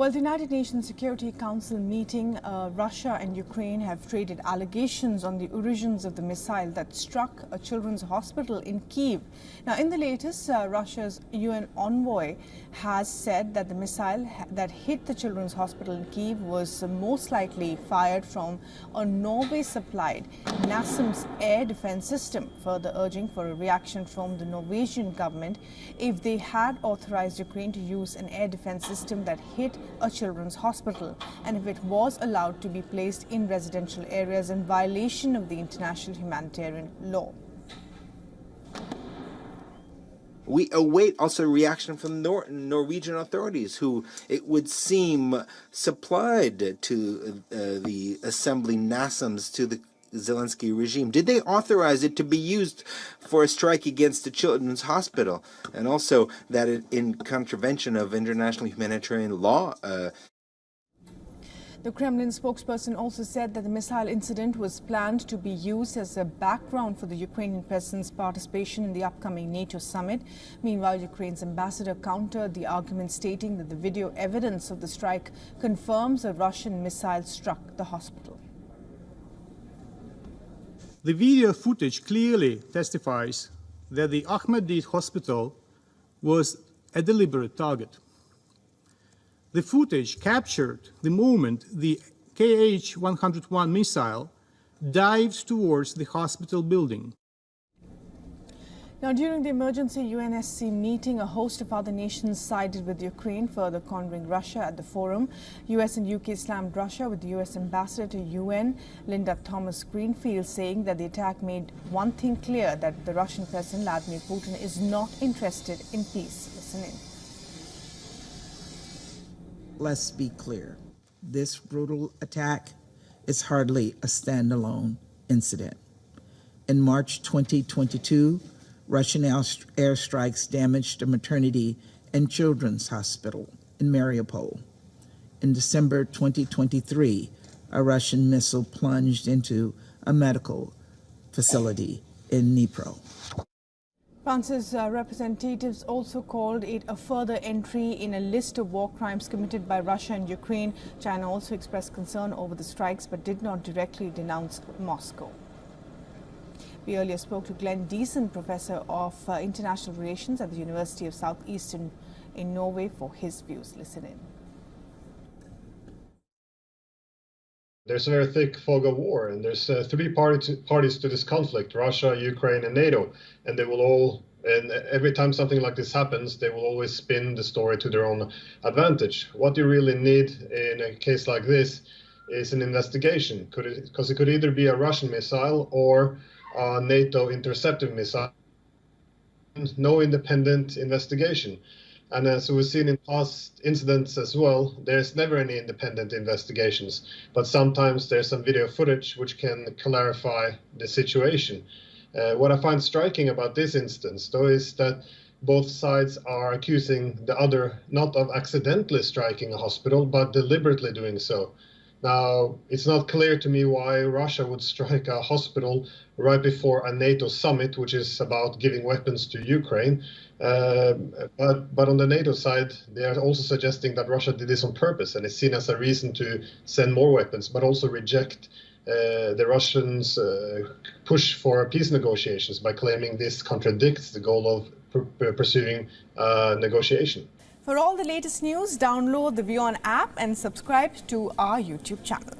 Well, the United Nations Security Council meeting, Russia and Ukraine have traded allegations on the origins of the missile that struck a children's hospital in Kyiv. Now, in the latest, Russia's UN envoy has said that the missile that hit the children's hospital in Kyiv was most likely fired from a Norway-supplied NASAMS air defense system, further urging for a reaction from the Norwegian government if they had authorized Ukraine to use an air defense system that hit a children's hospital, and if it was allowed to be placed in residential areas in violation of the international humanitarian law. We await also reaction from Norwegian authorities, who it would seem supplied to the assembly NASAMS to the Zelensky regime. Did they authorize it to be used for a strike against a children's hospital? And also that in contravention of international humanitarian law. The Kremlin spokesperson also said that the missile incident was planned to be used as a background for the Ukrainian president's participation in the upcoming NATO summit. Meanwhile, Ukraine's ambassador countered the argument, stating that the video evidence of the strike confirms a Russian missile struck the hospital. The video footage clearly testifies that the Ahmedid hospital was a deliberate target. The footage captured the moment the Kh-101 missile dives towards the hospital building. Now, during the emergency UNSC meeting, a host of other nations sided with Ukraine, further cornering Russia at the forum. US and UK slammed Russia, with the US ambassador to UN, Linda Thomas-Greenfield, saying that the attack made one thing clear, that the Russian President Vladimir Putin is not interested in peace. Listen in. Let's be clear. This brutal attack is hardly a standalone incident. In March 2022, Russian airstrikes damaged a maternity and children's hospital in Mariupol. In December 2023, a Russian missile plunged into a medical facility in Dnipro. France's representatives also called it a further entry in a list of war crimes committed by Russia and Ukraine. China also expressed concern over the strikes but did not directly denounce Moscow. We earlier spoke to Glenn Deason, professor of international relations at the University of Southeastern in Norway, for his views. Listen in. There's a very thick fog of war, and there's three parties to this conflict: Russia, Ukraine, and NATO. And they will all, and every time something like this happens, they will always spin the story to their own advantage. What you really need in a case like this is an investigation, because it could either be a Russian missile or a NATO interceptive missile. No independent investigation. And as we've seen in past incidents as well, there's never any independent investigations. But sometimes there's some video footage which can clarify the situation. What I find striking about this instance, though, is that both sides are accusing the other not of accidentally striking a hospital, but deliberately doing so. Now, it's not clear to me why Russia would strike a hospital right before a NATO summit, which is about giving weapons to Ukraine. But on the NATO side, they are also suggesting that Russia did this on purpose, and is seen as a reason to send more weapons, but also reject the Russians' push for peace negotiations by claiming this contradicts the goal of pursuing negotiation. For all the latest news, download the WION app and subscribe to our YouTube channel.